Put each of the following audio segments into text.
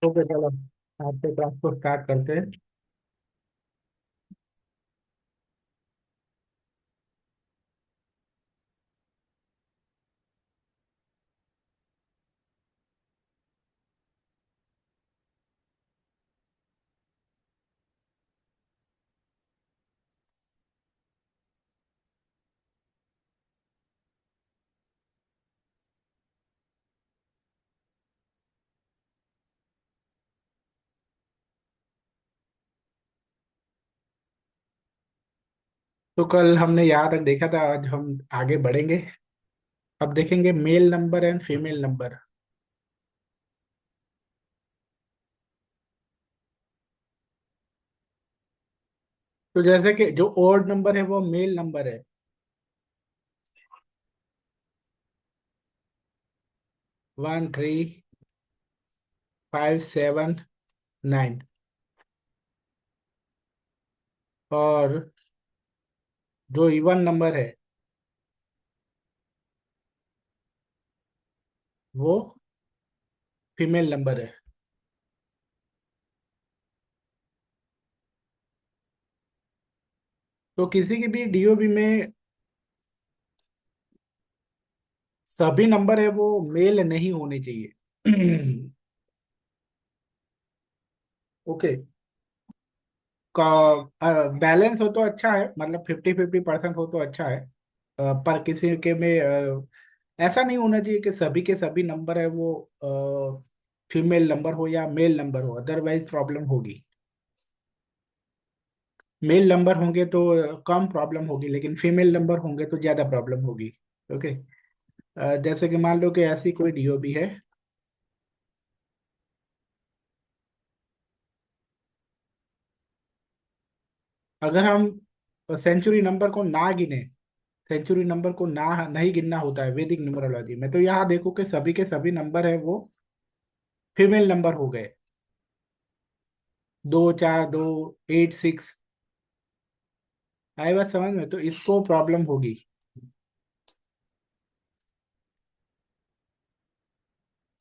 Okay चलो, आज से क्लास को स्टार्ट करते हैं। तो कल हमने यहाँ तक देखा था, आज हम आगे बढ़ेंगे। अब देखेंगे male number and female number. तो जैसे कि जो ओड नंबर है वो मेल नंबर है। 13579। और जो इवन नंबर है वो फीमेल नंबर है। तो किसी की भी डीओबी में सभी नंबर है वो मेल नहीं होने चाहिए। ओके। का बैलेंस हो तो अच्छा है, मतलब 50-50% हो तो अच्छा है। पर किसी के में ऐसा नहीं होना चाहिए कि सभी के सभी नंबर है वो फीमेल नंबर हो या मेल नंबर हो, अदरवाइज प्रॉब्लम होगी। मेल नंबर होंगे तो कम प्रॉब्लम होगी, लेकिन फीमेल नंबर होंगे तो ज्यादा प्रॉब्लम होगी। ओके। जैसे कि मान लो कि ऐसी कोई डीओबी है। अगर हम सेंचुरी नंबर को ना गिने, सेंचुरी नंबर को ना नहीं गिनना होता है वैदिक न्यूमरोलॉजी में, तो यहाँ देखो कि सभी के सभी नंबर है वो फीमेल नंबर हो गए। 242, 86। आई बात समझ में? तो इसको प्रॉब्लम होगी।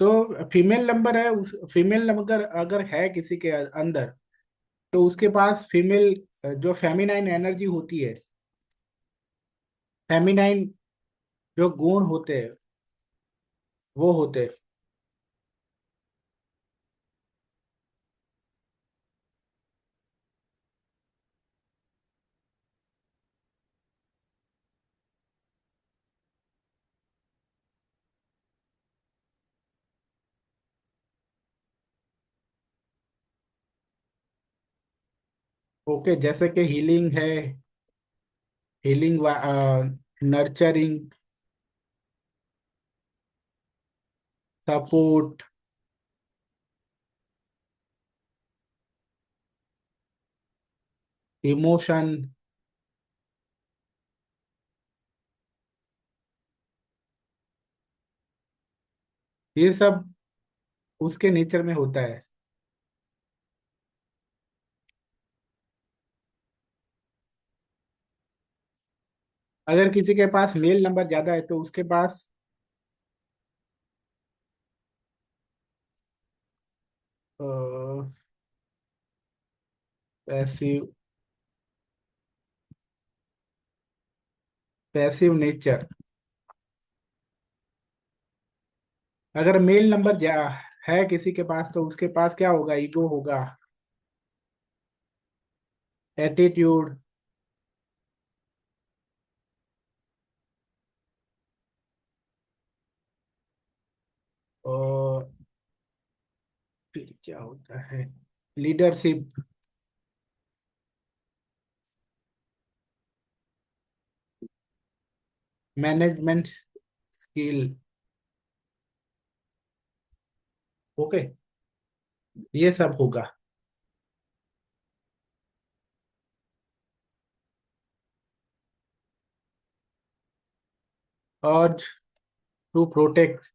तो फीमेल नंबर है, उस फीमेल नंबर अगर है किसी के अंदर, तो उसके पास फीमेल जो फेमिनाइन एनर्जी होती है, फेमिनाइन जो गुण होते हैं वो होते हैं। ओके, जैसे कि हीलिंग है, हीलिंग, नर्चरिंग, सपोर्ट, इमोशन, ये सब उसके नेचर में होता है। अगर किसी के पास मेल नंबर ज्यादा है तो उसके पास पैसिव, पैसिव नेचर। अगर मेल नंबर है किसी के पास तो उसके पास क्या होगा? ईगो होगा, एटीट्यूड, और फिर क्या होता है? Leadership, management skill. ओके, ये सब होगा। और टू प्रोटेक्ट,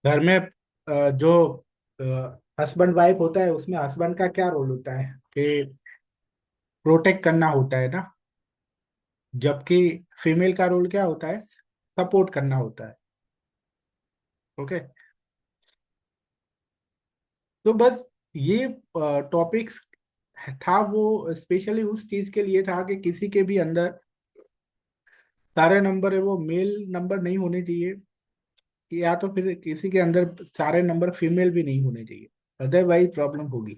घर में जो हस्बैंड वाइफ होता है उसमें हस्बैंड का क्या रोल होता है कि प्रोटेक्ट करना होता है ना। जबकि फीमेल का रोल क्या होता है, सपोर्ट करना होता है। ओके। तो बस ये टॉपिक्स था, वो स्पेशली उस चीज के लिए था कि किसी के भी अंदर सारे नंबर है वो मेल नंबर नहीं होने चाहिए, या तो फिर किसी के अंदर सारे नंबर फीमेल भी नहीं होने चाहिए, अदरवाइज प्रॉब्लम होगी।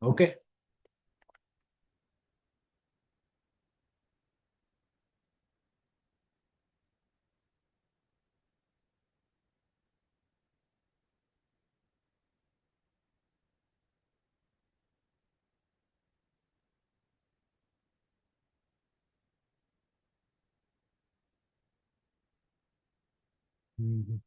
ओके। हम्म।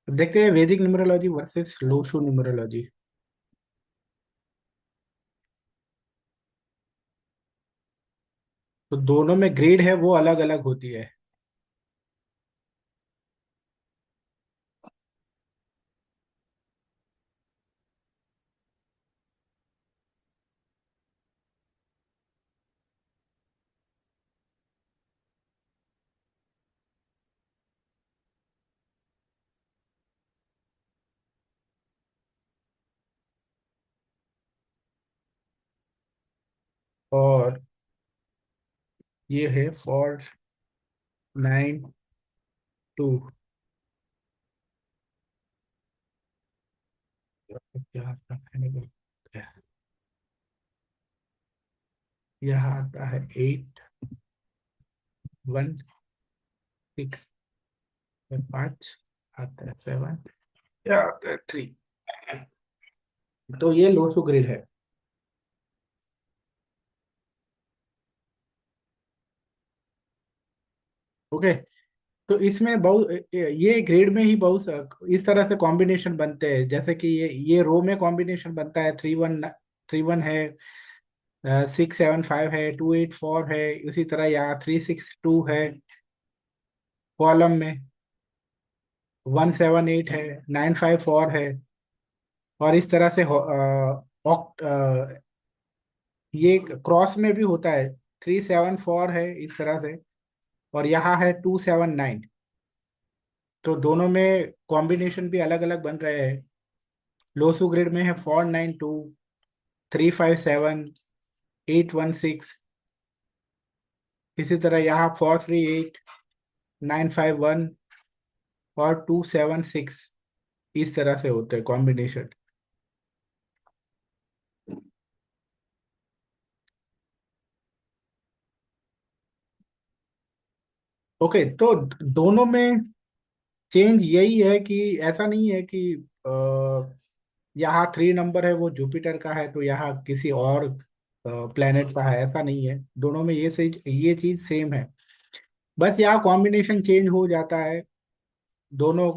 तो देखते हैं वैदिक न्यूमरोलॉजी वर्सेस लोशो न्यूमरोलॉजी। तो दोनों में ग्रेड है वो अलग अलग होती है। और ये है 492। क्या आता है? यहाँ आता है 816, 5 आता है 7, क्या आता है 3। तो ये लोसो ग्रिड है। ओके। तो इसमें बहुत ये ग्रेड में ही बहुत इस तरह से कॉम्बिनेशन बनते हैं, जैसे कि ये रो में कॉम्बिनेशन बनता है 3-1 है, 6-7-5 है, 2-8-4 है, इसी तरह यहाँ 3-6-2 है। कॉलम में 1-7-8 है, 9-5-4 है। और इस तरह से ये क्रॉस में भी होता है, 3-7-4 है इस तरह से, और यहाँ है 2-7-9। तो दोनों में कॉम्बिनेशन भी अलग अलग बन रहे हैं। लोसू ग्रेड में है 4-9-2, 3-5-7, 8-1-6। इसी तरह यहाँ 4-3-8, 9-5-1 और 2-7-6, इस तरह से होते हैं कॉम्बिनेशन। ओके। तो दोनों में चेंज यही है कि ऐसा नहीं है कि यहाँ 3 नंबर है वो जुपिटर का है तो यहाँ किसी और प्लेनेट का है, ऐसा नहीं है। दोनों में ये चीज सेम है। बस यहाँ कॉम्बिनेशन चेंज हो जाता है। दोनों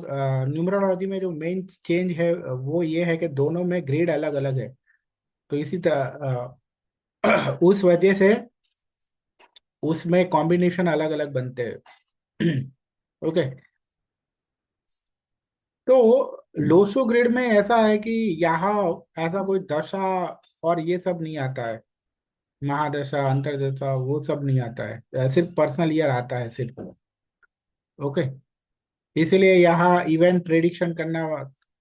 न्यूमरोलॉजी में जो मेन चेंज है वो ये है कि दोनों में ग्रेड अलग अलग है। तो इसी तरह उस वजह से उसमें कॉम्बिनेशन अलग अलग बनते हैं। ओके। तो लोसो ग्रेड में ऐसा है कि यहाँ ऐसा कोई दशा और ये सब नहीं आता है, महादशा अंतरदशा वो सब नहीं आता है, सिर्फ पर्सनल ईयर आता है सिर्फ। ओके। इसीलिए यहाँ इवेंट प्रेडिक्शन करना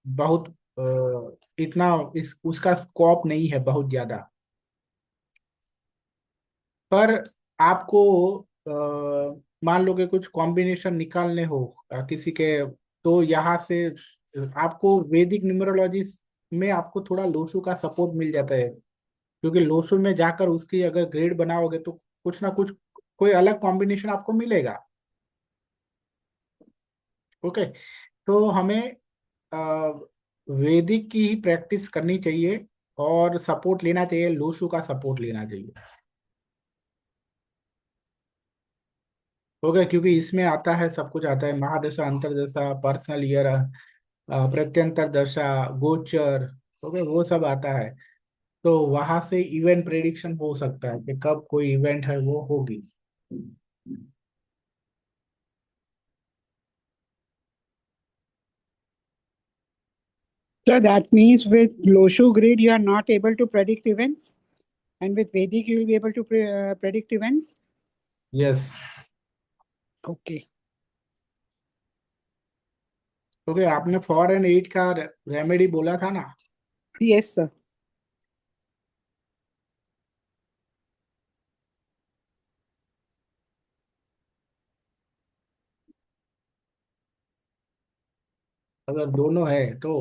बहुत इतना इस उसका स्कोप नहीं है बहुत ज्यादा। पर आपको मान लो कि कुछ कॉम्बिनेशन निकालने हो किसी के, तो यहाँ से आपको वैदिक न्यूमरोलॉजी में आपको थोड़ा लोशो का सपोर्ट मिल जाता है, क्योंकि लोशो में जाकर उसकी अगर ग्रेड बनाओगे तो कुछ ना कुछ कोई अलग कॉम्बिनेशन आपको मिलेगा। ओके। तो हमें अ, वैदिक की ही प्रैक्टिस करनी चाहिए और सपोर्ट लेना चाहिए, लोशो का सपोर्ट लेना चाहिए। ओके। क्योंकि इसमें आता है, सब कुछ आता है, महादशा अंतरदशा पर्सनल ईयर, प्रत्यंतर दशा, गोचर। ओके, वो सब आता है। तो वहां से इवेंट प्रेडिक्शन हो सकता है कि कब कोई इवेंट है वो होगी। So that means with Loshu grid, you are not able to predict events, and with Vedic, you will be able to predict events. Yes. Okay. क्योंकि आपने 4 and 8 का रेमेडी बोला था ना। Yes, sir. अगर दोनों है तो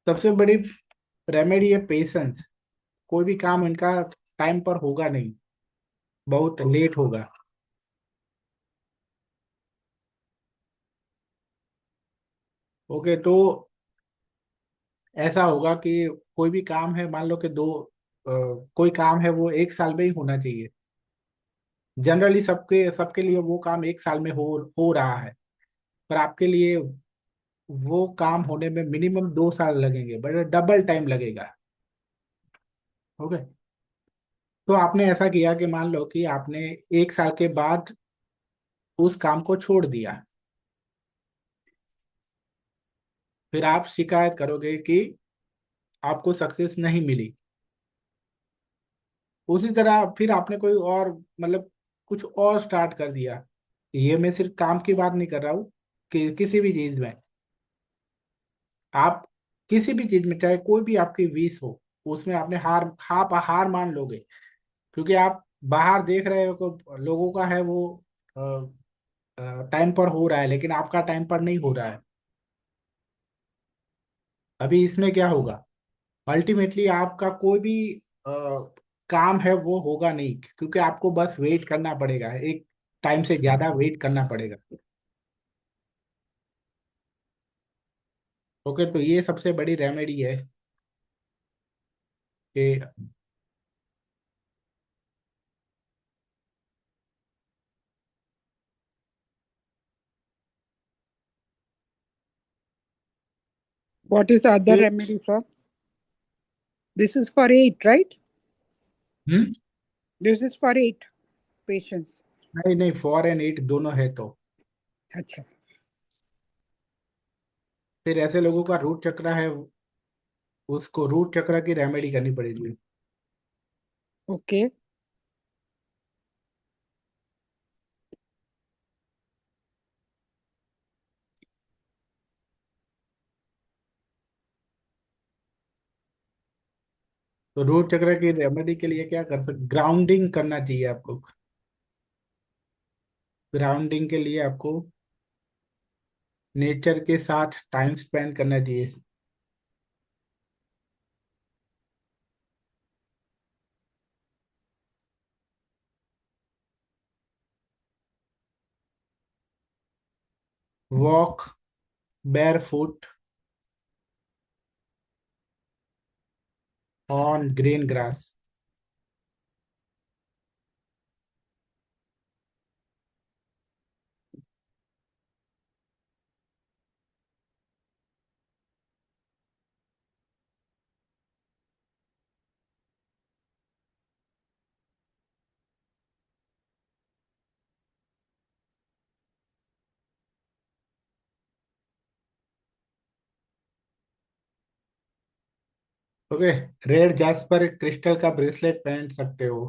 सबसे बड़ी रेमेडी है पेशेंस। कोई भी काम इनका टाइम पर होगा नहीं, बहुत लेट होगा। ओके, तो ऐसा होगा कि कोई भी काम है, मान लो कि कोई काम है वो 1 साल में ही होना चाहिए। जनरली सबके सबके लिए वो काम 1 साल में हो रहा है, पर आपके लिए वो काम होने में मिनिमम 2 साल लगेंगे, बट डबल टाइम लगेगा। ओके, तो आपने ऐसा किया कि मान लो कि आपने 1 साल के बाद उस काम को छोड़ दिया। फिर आप शिकायत करोगे कि आपको सक्सेस नहीं मिली। उसी तरह फिर आपने कोई और, मतलब कुछ और स्टार्ट कर दिया। ये मैं सिर्फ काम की बात नहीं कर रहा हूँ, कि किसी भी चीज में आप, किसी भी चीज में चाहे कोई भी आपकी विश हो, उसमें आपने हार मान लोगे। क्योंकि आप बाहर देख रहे हो कि लोगों का है वो टाइम पर हो रहा है, लेकिन आपका टाइम पर नहीं हो रहा है। अभी इसमें क्या होगा, अल्टीमेटली आपका कोई भी अ, काम है वो होगा नहीं, क्योंकि आपको बस वेट करना पड़ेगा, एक टाइम से ज्यादा वेट करना पड़ेगा। ओके, तो ये सबसे बड़ी रेमेडी है कि What is the other फिर remedy, sir? This is for eight, right? Hmm This is for eight patients. नहीं नहीं, 4 and 8 दोनों है तो। अच्छा. फिर ऐसे लोगों का रूट चक्र है, उसको रूट चक्र की रेमेडी करनी पड़ेगी। Okay. तो रूट चक्र की रेमेडी के लिए क्या कर सकते, ग्राउंडिंग करना चाहिए आपको। ग्राउंडिंग के लिए आपको नेचर के साथ टाइम स्पेंड करना चाहिए। Walk barefoot on green grass। Okay, red jasper crystal का ब्रेसलेट पहन सकते हो।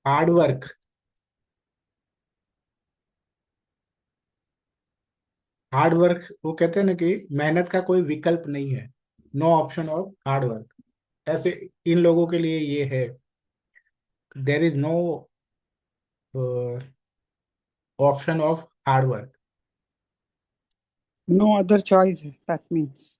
Hard work. हार्ड वर्क, वो कहते हैं ना कि मेहनत का कोई विकल्प नहीं है, no option of hard work. ऐसे इन लोगों के लिए ये है, there is no option of hard work. No other choice. That means.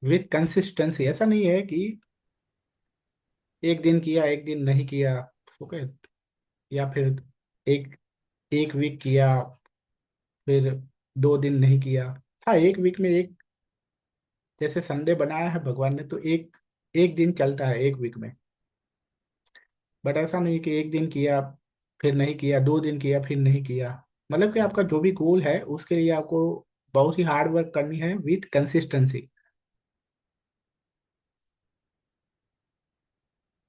With consistency, ऐसा नहीं है कि एक दिन किया एक दिन नहीं किया। ओके, या फिर एक एक वीक किया, फिर 2 दिन नहीं किया। हाँ, एक वीक में एक, जैसे संडे बनाया है भगवान ने, तो एक एक दिन चलता है एक वीक में। बट ऐसा नहीं कि एक दिन किया फिर नहीं किया, 2 दिन किया फिर नहीं किया। मतलब कि आपका जो भी गोल है उसके लिए आपको बहुत ही हार्ड वर्क करनी है with consistency.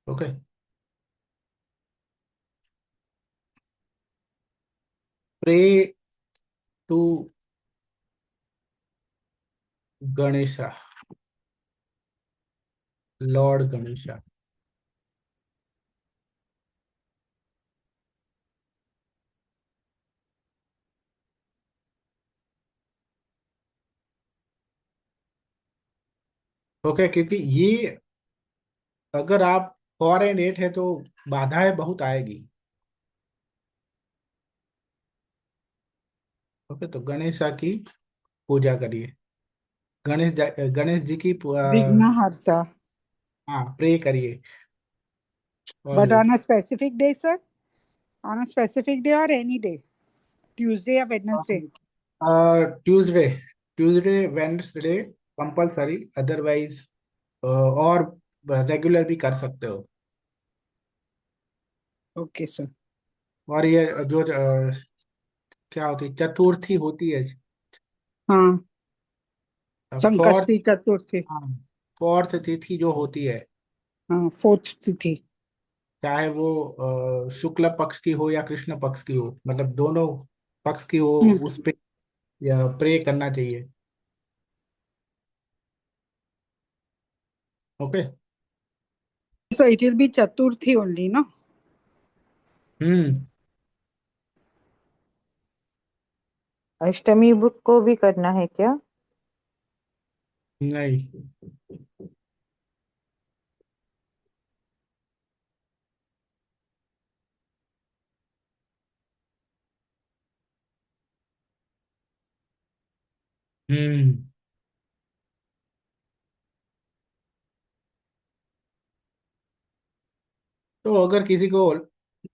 Okay. Pray to Ganesha, lord Ganesha. Okay, क्योंकि ये, अगर आप 4 and 8 है तो बाधाएं बहुत आएगी। ओके, तो गणेशा की पूजा करिए। गणेश जी की Vighnaharta. हाँ, प्रे करिए। But और on a specific day, sir? On a specific day or any day? Tuesday or Wednesday? Tuesday, Tuesday Wednesday compulsory, otherwise और रेगुलर भी कर सकते हो। Okay, sir. और ये जो क्या होती है, चतुर्थी होती है, हाँ, फोर्थ, संकष्टी चतुर्थी। हाँ, फोर्थ तिथि जो होती है, हाँ, फोर्थ तिथि। चाहे वो शुक्ल पक्ष की हो या कृष्ण पक्ष की हो, मतलब दोनों पक्ष की हो, उस पे प्रे करना चाहिए। Okay. So it will be Chaturthi only, no? Hmm. Ashtami book को भी करना है क्या? नहीं। हम्म। तो अगर किसी को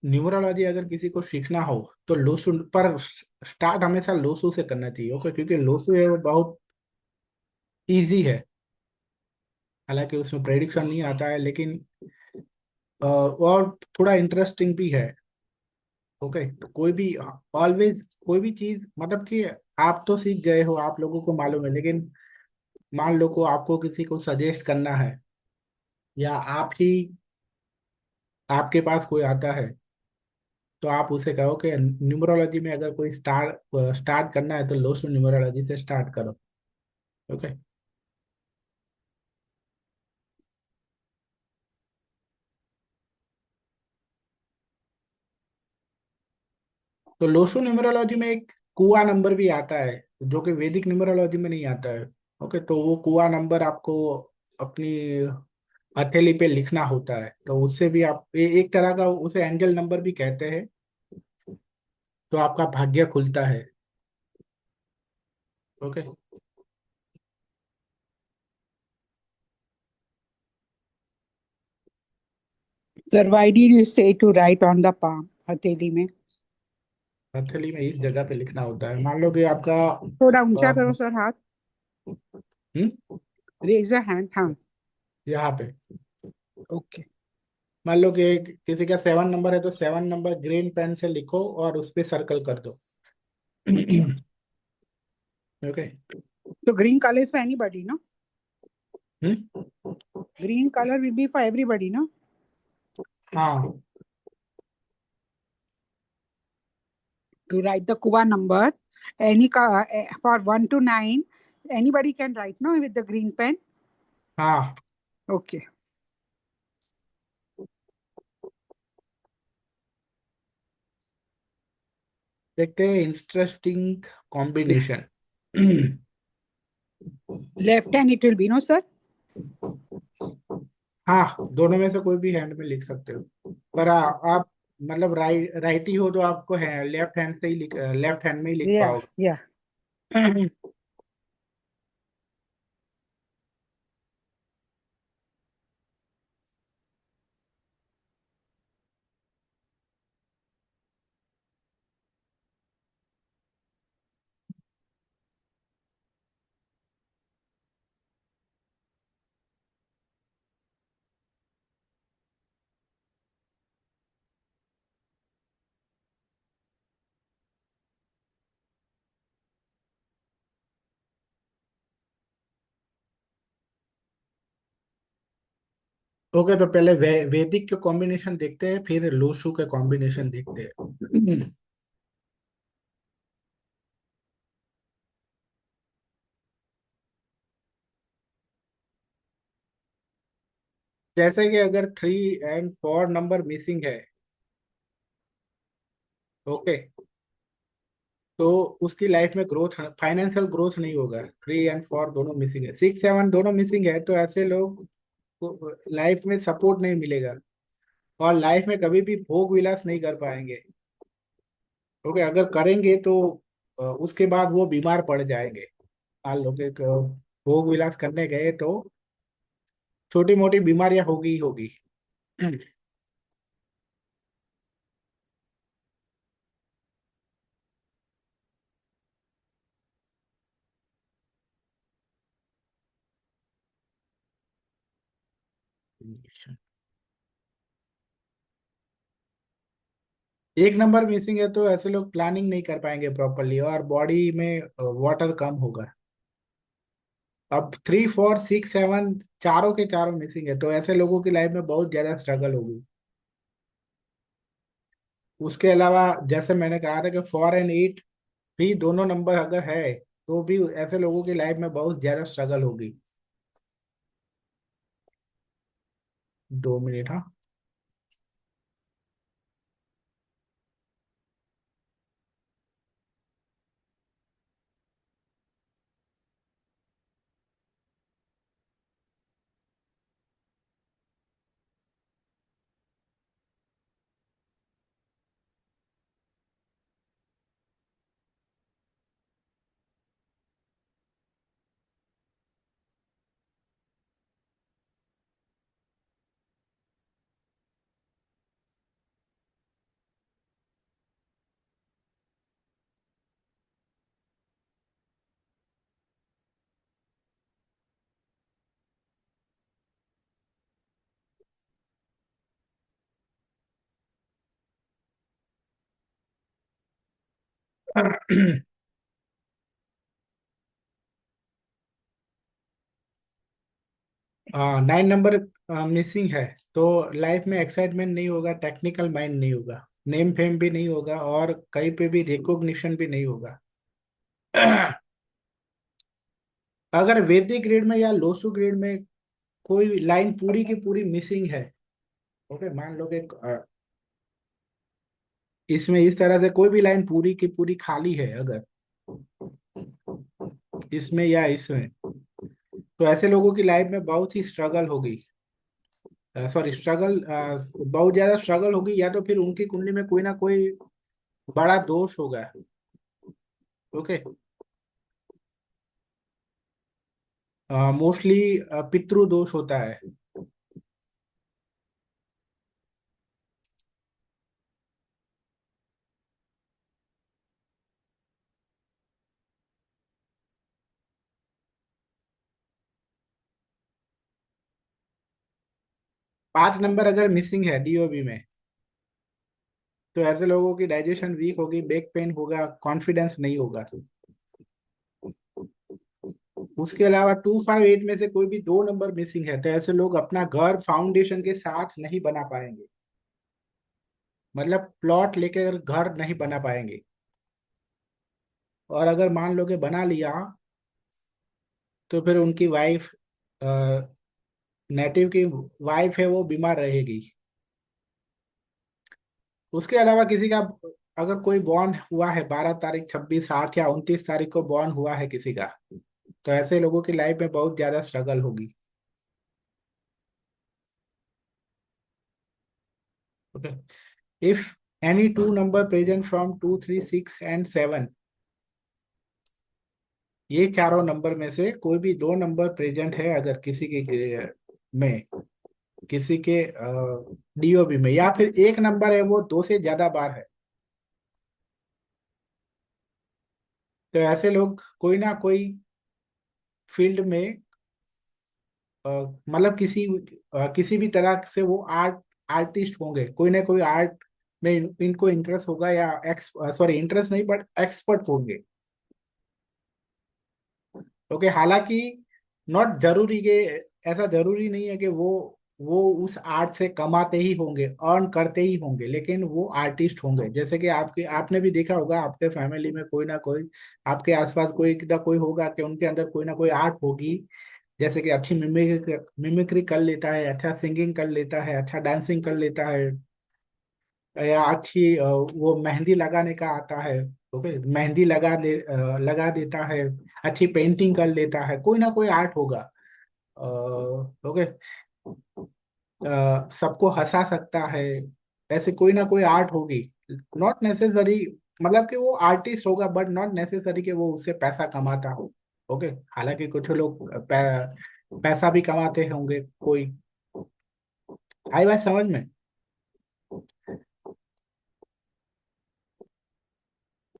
न्यूमरोलॉजी अगर किसी को सीखना हो तो लोसु पर स्टार्ट हमेशा लोसु से करना चाहिए। ओके, क्योंकि लोसु है वो बहुत इजी है। हालांकि उसमें प्रेडिक्शन नहीं आता है, लेकिन और थोड़ा इंटरेस्टिंग भी है। ओके, तो कोई भी, ऑलवेज कोई भी चीज, मतलब कि आप तो सीख गए हो, आप लोगों को मालूम है, लेकिन मान लो को आपको किसी को सजेस्ट करना है, या आप ही, आपके पास कोई आता है, तो आप उसे कहो कि न्यूमरोलॉजी में अगर कोई स्टार्ट स्टार्ट करना है तो लोसो न्यूमरोलॉजी से स्टार्ट करो। ओके। तो लोसो न्यूमरोलॉजी में एक कुआ नंबर भी आता है, जो कि वैदिक न्यूमरोलॉजी में नहीं आता है। ओके, तो वो कुआ नंबर आपको अपनी हथेली पे लिखना होता है, तो उससे भी आप एक तरह का उसे एंजल नंबर भी कहते हैं। तो आपका भाग्य खुलता है। Okay. Sir, why did you say to write on the palm, हथेली में? हथेली में इस जगह पे लिखना होता है। मान लो कि आपका थोड़ा ऊंचा अ, करो सर हाथ। हम्म, Raise your hand, हाँ। यहाँ पे Okay. मान लो कि किसी का 7 नंबर है, तो 7 नंबर ग्रीन पेन से लिखो और उस पे सर्कल कर दो। Okay. Okay. So green color is for anybody, no? Hmm. Green color will be for everybody, no? हाँ, To write the Kuva number, for 1 to 9, anybody can write, no, with the green pen. हाँ, Okay. देखते हैं interesting combination. Left hand it will be, no, sir? हाँ, दोनों में से कोई भी हैंड में लिख सकते हो, पर आप मतलब राइट ही हो तो आपको है लेफ्ट हैंड से ही लेफ्ट हैंड में ही लिख Yeah, पाओगे। yeah. ओके, तो पहले वैदिक के कॉम्बिनेशन देखते हैं, फिर लोशु के कॉम्बिनेशन देखते हैं। जैसे कि अगर 3 और 4 नंबर मिसिंग है, ओके, तो उसकी लाइफ में ग्रोथ, फाइनेंशियल ग्रोथ नहीं होगा। 3 और 4 दोनों मिसिंग है, 6 7 दोनों मिसिंग है, तो ऐसे लोग को लाइफ में सपोर्ट नहीं मिलेगा, और लाइफ में कभी भी भोग विलास नहीं कर पाएंगे। ओके, अगर करेंगे तो उसके बाद वो बीमार पड़ जाएंगे। मान लो कि भोग विलास करने गए तो छोटी मोटी बीमारियां होगी ही होगी। एक नंबर मिसिंग है, तो ऐसे लोग प्लानिंग नहीं कर पाएंगे प्रॉपरली, और बॉडी में वाटर कम होगा। अब 3 4 6 7 चारों के चारों मिसिंग है, तो ऐसे लोगों की लाइफ में बहुत ज्यादा स्ट्रगल होगी। उसके अलावा जैसे मैंने कहा था कि 4 और 8 भी दोनों नंबर अगर है, तो भी ऐसे लोगों की लाइफ में बहुत ज्यादा स्ट्रगल होगी। 2 मिनट, हाँ। 9 नंबर मिसिंग है, तो लाइफ में एक्साइटमेंट नहीं होगा, टेक्निकल माइंड नहीं होगा, नेम फेम भी नहीं होगा, और कहीं पे भी रिकॉग्निशन भी नहीं होगा। अगर वैदिक ग्रेड में या लोसु ग्रेड में कोई लाइन पूरी की पूरी मिसिंग है, ओके, मान लो कि इसमें इस तरह से कोई भी लाइन पूरी की पूरी खाली है अगर, इसमें या इसमें, तो ऐसे लोगों की लाइफ में बहुत ही स्ट्रगल होगी। सॉरी, स्ट्रगल, बहुत ज्यादा स्ट्रगल होगी, या तो फिर उनकी कुंडली में कोई ना कोई बड़ा दोष होगा। ओके, मोस्टली पितृ दोष होता है। 5 नंबर अगर मिसिंग है डीओबी में, तो ऐसे लोगों की डाइजेशन वीक होगी, बैक पेन होगा, कॉन्फिडेंस नहीं होगा। उसके अलावा 2 5 8 में से कोई भी 2 नंबर मिसिंग है, तो ऐसे लोग अपना घर फाउंडेशन के साथ नहीं बना पाएंगे, मतलब प्लॉट लेकर घर नहीं बना पाएंगे। और अगर मान लो कि बना लिया, तो फिर उनकी वाइफ, नेटिव की वाइफ है, वो बीमार रहेगी। उसके अलावा किसी का, अगर कोई बॉर्न हुआ है 12 तारीख, 26 8 या 29 तारीख को बॉर्न हुआ है किसी का, तो ऐसे लोगों की लाइफ में बहुत ज्यादा स्ट्रगल होगी। Okay, if any 2 number present from 2 3 6 and 7, ये चारों नंबर में से कोई भी 2 नंबर प्रेजेंट है अगर किसी के में, किसी के डीओबी में, या फिर एक नंबर है वो 2 से ज्यादा बार है, तो ऐसे लोग कोई ना कोई फील्ड में, मतलब किसी भी तरह से वो आर्टिस्ट होंगे, कोई ना कोई आर्ट में इनको इंटरेस्ट होगा, या एक्स सॉरी, इंटरेस्ट नहीं बट एक्सपर्ट होंगे। ओके, हालांकि नॉट जरूरी के, ऐसा जरूरी नहीं है कि वो वो उस आर्ट से कमाते ही होंगे, अर्न करते ही होंगे, लेकिन वो आर्टिस्ट होंगे। जैसे कि आपके आपने भी देखा होगा, आपके फैमिली में कोई ना कोई, आपके आसपास कोई ना कोई होगा कि उनके अंदर कोई ना कोई आर्ट होगी। जैसे कि अच्छी मिमिक्री मिमिक्री कर लेता है, अच्छा सिंगिंग कर लेता है, अच्छा डांसिंग कर लेता है, या अच्छी वो मेहंदी लगाने का आता है। ओके, मेहंदी लगा देता है, अच्छी पेंटिंग कर लेता है, कोई ना कोई आर्ट होगा। ओके, सबको हंसा सकता है, ऐसे कोई ना कोई आर्ट होगी। नॉट नेसेसरी, मतलब कि वो आर्टिस्ट होगा, बट नॉट नेसेसरी कि वो उससे पैसा कमाता हो। ओके, हालांकि कुछ लोग पैसा भी कमाते होंगे कोई। आई बात समझ में?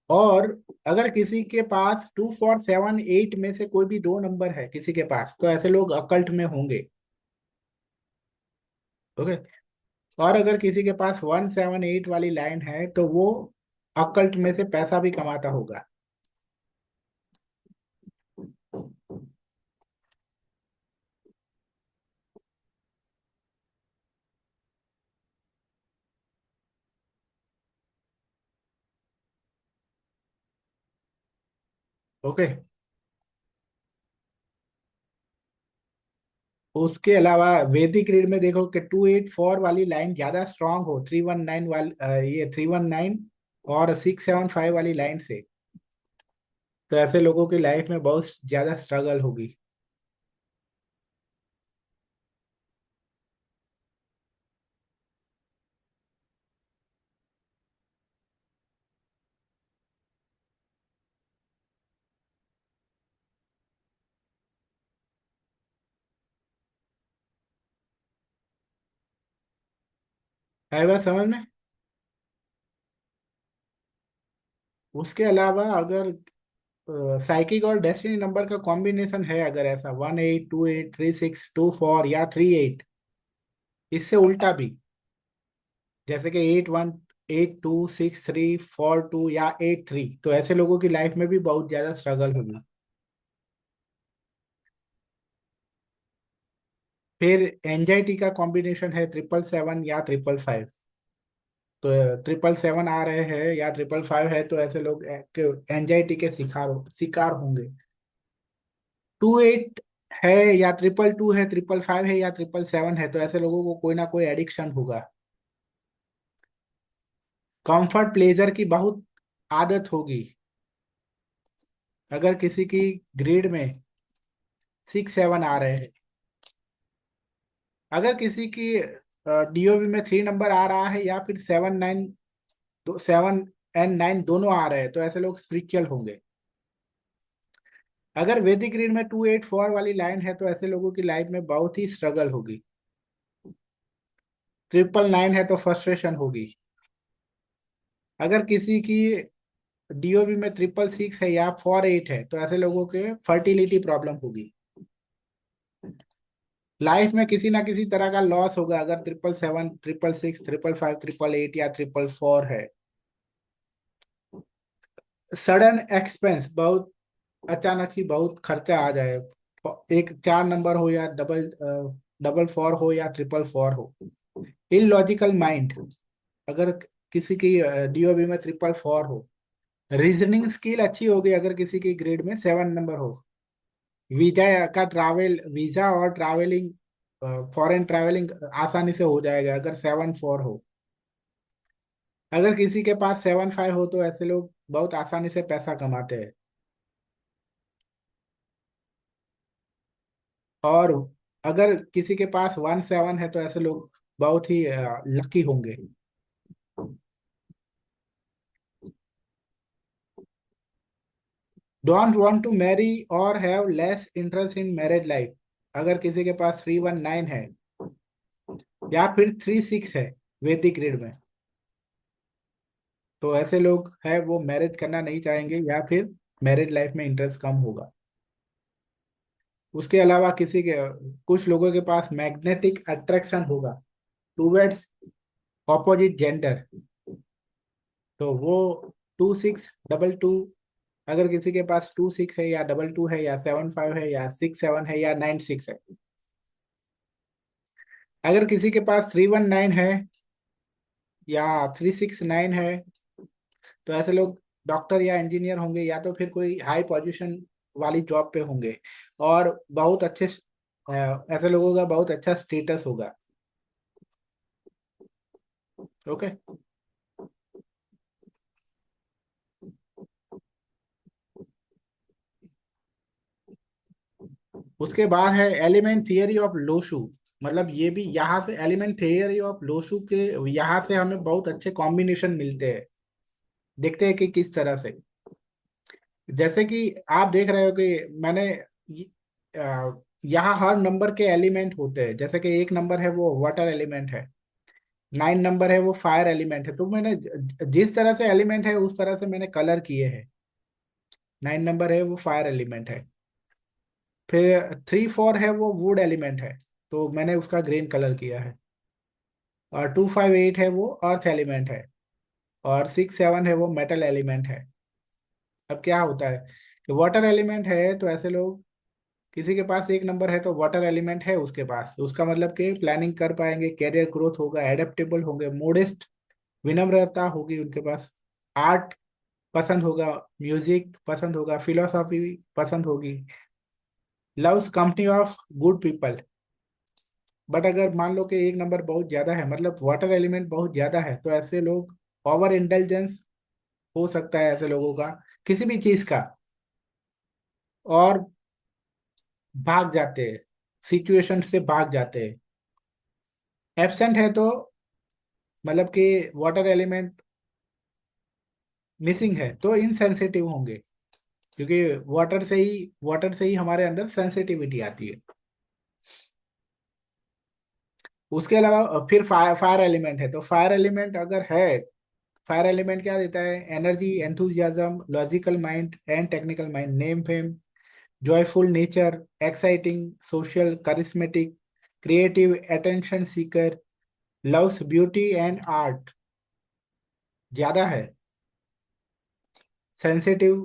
और अगर किसी के पास 2 4 7 8 में से कोई भी दो नंबर है किसी के पास, तो ऐसे लोग अकल्ट में होंगे। ओके, और अगर किसी के पास 1 7 8 वाली लाइन है तो वो अकल्ट में से पैसा भी कमाता होगा। ओके, उसके अलावा वैदिक रीड में देखो कि 2 8 4 वाली लाइन ज्यादा स्ट्रांग हो 3 1 9 वाली, ये 3 1 9 और 6 7 5 वाली लाइन से, तो ऐसे लोगों की लाइफ में बहुत ज्यादा स्ट्रगल होगी। है बात समझ में? उसके अलावा अगर साइकिक और डेस्टिनी नंबर का कॉम्बिनेशन है, अगर ऐसा 1 8 2 8 3 6 2 4 या 3 8, इससे उल्टा भी, जैसे कि 8 1 8 2 6 3 4 2 या 8 3, तो ऐसे लोगों की लाइफ में भी बहुत ज्यादा स्ट्रगल होगी। फिर एंजाइटी का कॉम्बिनेशन है 7 7 या 5 5, तो 7 7 आ रहे हैं या 5 5 है, तो ऐसे लोग एंजाइटी के शिकार होंगे। 2 8 है या 2 2 है, 5 5 है या 7 7 है, तो ऐसे लोगों को कोई ना कोई एडिक्शन होगा। कंफर्ट प्लेजर की बहुत आदत होगी। अगर किसी की ग्रेड में 6 7 आ रहे हैं, अगर किसी की डीओबी में 3 नंबर आ रहा है, या फिर 7 9, 7 एंड 9 दोनों आ रहे हैं, तो ऐसे लोग स्पिरिचुअल होंगे। अगर वैदिक रीड में 2 8 4 वाली लाइन है, तो ऐसे लोगों की लाइफ में बहुत ही स्ट्रगल होगी। 9 9 है तो फ्रस्ट्रेशन होगी। अगर किसी की डीओबी में 6 6 है या 4 8 है, तो ऐसे लोगों के फर्टिलिटी प्रॉब्लम होगी। लाइफ में किसी ना किसी तरह का लॉस होगा, अगर 7 7 6 6 5 5 8 8 या 4 4 है। सडन एक्सपेंस, बहुत अचानक ही बहुत खर्चा आ जाए, एक 4 नंबर हो या डबल 4 हो या 4 4 हो। इलॉजिकल माइंड, अगर किसी की डीओबी में 4 4 हो। रीजनिंग स्किल अच्छी होगी अगर किसी की ग्रेड में 7 नंबर हो। वीजा और ट्रैवलिंग, फॉरेन ट्रैवलिंग आसानी से हो जाएगा अगर 7 4 हो। अगर किसी के पास 7 5 हो, तो ऐसे लोग बहुत आसानी से पैसा कमाते हैं। और अगर किसी के पास 1 7 है, तो ऐसे लोग बहुत ही लकी होंगे। डोंट वांट टू मैरी और have less interest in marriage life, अगर किसी के पास 3 1 9 है या फिर 3 6 है वैदिक ग्रेड में, तो ऐसे लोग है वो मैरिज करना नहीं चाहेंगे, या फिर मैरिज लाइफ में इंटरेस्ट कम होगा। उसके अलावा कुछ लोगों के पास मैग्नेटिक अट्रैक्शन होगा टूवर्ड्स ऑपोजिट जेंडर, तो वो 2 6 2 2, अगर किसी के पास 2 6 है या 2 2 है या 7 5 है या 6 7 है या 9 6 है, अगर किसी के पास 319 है या 369 है, तो ऐसे लोग डॉक्टर या इंजीनियर होंगे, या तो फिर कोई हाई पोजीशन वाली जॉब पे होंगे, और बहुत अच्छे ऐसे लोगों का बहुत अच्छा स्टेटस होगा। ओके। उसके बाद है एलिमेंट थियरी ऑफ लोशू। मतलब ये भी यहाँ से एलिमेंट थियरी ऑफ लोशू के यहाँ से हमें बहुत अच्छे कॉम्बिनेशन मिलते हैं। देखते हैं कि किस तरह से। जैसे कि आप देख रहे हो कि मैंने यहाँ हर नंबर के एलिमेंट होते हैं। जैसे कि एक नंबर है वो वाटर एलिमेंट है, 9 नंबर है वो फायर एलिमेंट है। तो मैंने जिस तरह से एलिमेंट है उस तरह से मैंने कलर किए हैं। 9 नंबर है वो फायर एलिमेंट है। फिर 3 4 है वो वुड एलिमेंट है, तो मैंने उसका ग्रीन कलर किया है। और 2 5 8 है वो अर्थ एलिमेंट है। और 6 7 है वो मेटल एलिमेंट है। अब क्या होता है कि वाटर एलिमेंट है, तो ऐसे लोग, किसी के पास एक नंबर है तो वाटर एलिमेंट है उसके पास, उसका मतलब कि प्लानिंग कर पाएंगे, कैरियर ग्रोथ होगा, एडेप्टेबल होंगे, मोडेस्ट, विनम्रता होगी उनके पास, आर्ट पसंद होगा, म्यूजिक पसंद होगा, फिलोसॉफी पसंद होगी, loves company of good people. But अगर मान लो कि एक नंबर बहुत ज्यादा है, मतलब वाटर एलिमेंट बहुत ज्यादा है, तो ऐसे लोग ओवर इंटेलिजेंस हो सकता है ऐसे लोगों का, किसी भी चीज का, और भाग जाते हैं, सिचुएशन से भाग जाते हैं। एब्सेंट है तो मतलब कि वाटर एलिमेंट मिसिंग है तो इनसेंसिटिव होंगे, क्योंकि वाटर से ही हमारे अंदर सेंसिटिविटी आती है। उसके अलावा फिर फायर एलिमेंट है, तो फायर एलिमेंट अगर है, फायर एलिमेंट क्या देता है? Energy, enthusiasm, logical mind and technical mind, name fame, joyful nature, exciting, social, charismatic, creative, attention seeker, loves beauty and art. ज्यादा है, सेंसिटिव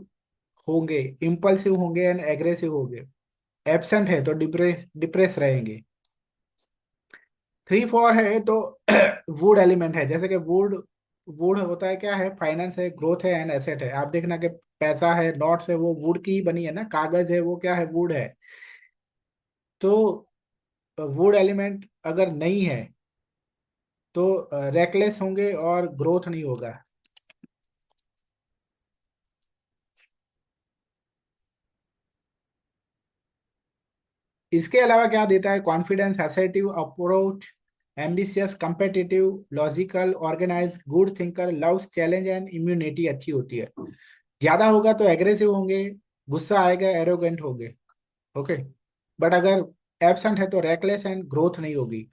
होंगे, इम्पल्सिव होंगे एंड एग्रेसिव होंगे। एब्सेंट है तो डिप्रेस रहेंगे। 3 4 है तो वुड एलिमेंट है। जैसे कि वुड, वुड होता है क्या है? फाइनेंस है, ग्रोथ है एंड एसेट है। आप देखना कि पैसा है, नोट्स है, वो वुड की ही बनी है ना, कागज है वो क्या है? वुड है। तो वुड एलिमेंट अगर नहीं है तो रेकलेस होंगे और ग्रोथ नहीं होगा। इसके अलावा क्या देता है? Confidence, assertive approach, ambitious, competitive, logical, organise, good thinker, loves challenge and immunity अच्छी होती है। ज्यादा होगा तो एग्रेसिव होंगे, गुस्सा आएगा, एरोगेंट होंगे। ओके। बट अगर एबसेंट है तो रेकलेस एंड ग्रोथ नहीं होगी।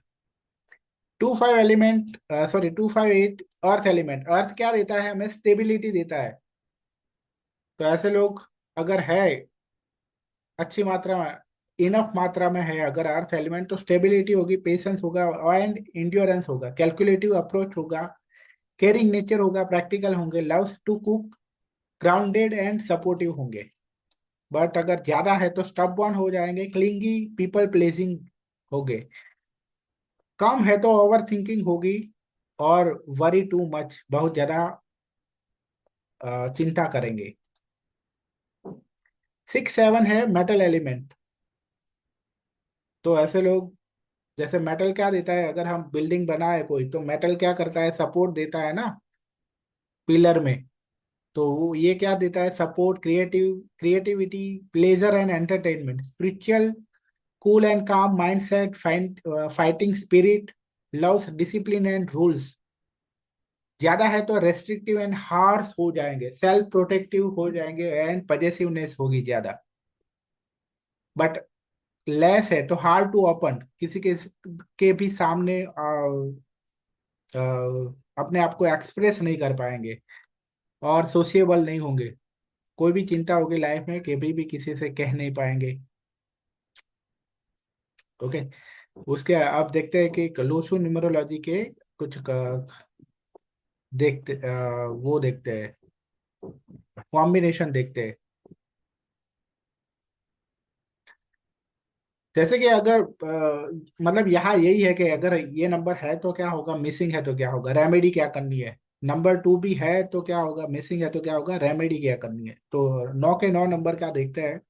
2 5 एलिमेंट, सॉरी 2 5 8 अर्थ एलिमेंट। अर्थ क्या देता है? हमें स्टेबिलिटी देता है। तो ऐसे लोग अगर है अच्छी मात्रा में, इनफ मात्रा में है अगर अर्थ एलिमेंट, तो स्टेबिलिटी होगी, पेशेंस होगा एंड इंड्योरेंस होगा, कैलकुलेटिव अप्रोच होगा, केयरिंग नेचर होगा, प्रैक्टिकल होंगे, loves to cook, grounded and supportive होंगे। बट अगर ज्यादा है तो स्टबबॉर्न हो जाएंगे, क्लिंगी, पीपल प्लेसिंग होंगे। कम है तो ओवर थिंकिंग होगी, और वरी टू मच, बहुत ज्यादा चिंता करेंगे। 6 7 है मेटल एलिमेंट। तो ऐसे लोग, जैसे मेटल क्या देता है? अगर हम बिल्डिंग बनाए कोई, तो मेटल क्या करता है? सपोर्ट देता है ना पिलर में। तो वो ये क्या देता है? Support, creativity, pleasure and entertainment, spiritual, cool and calm mindset, fighting spirit, loves discipline and rules. ज्यादा है तो रेस्ट्रिक्टिव एंड हार्श हो जाएंगे, सेल्फ प्रोटेक्टिव हो जाएंगे एंड पजेसिवनेस होगी ज्यादा। बट लेस है तो हार्ड टू ओपन, किसी के भी सामने अपने आप को एक्सप्रेस नहीं कर पाएंगे, और सोशिएबल नहीं होंगे। कोई भी चिंता होगी लाइफ में, कभी भी किसी से कह नहीं पाएंगे। ओके। उसके अब देखते हैं कि लोसो न्यूमरोलॉजी के कुछ वो देखते हैं, कॉम्बिनेशन देखते हैं। जैसे कि अगर मतलब यहाँ यही है कि अगर ये नंबर है तो क्या होगा, मिसिंग है तो क्या होगा, रेमेडी क्या करनी है। नंबर 2 भी है तो क्या होगा, मिसिंग है तो क्या होगा, रेमेडी क्या करनी है। तो 9 के 9 नंबर क्या देखते हैं।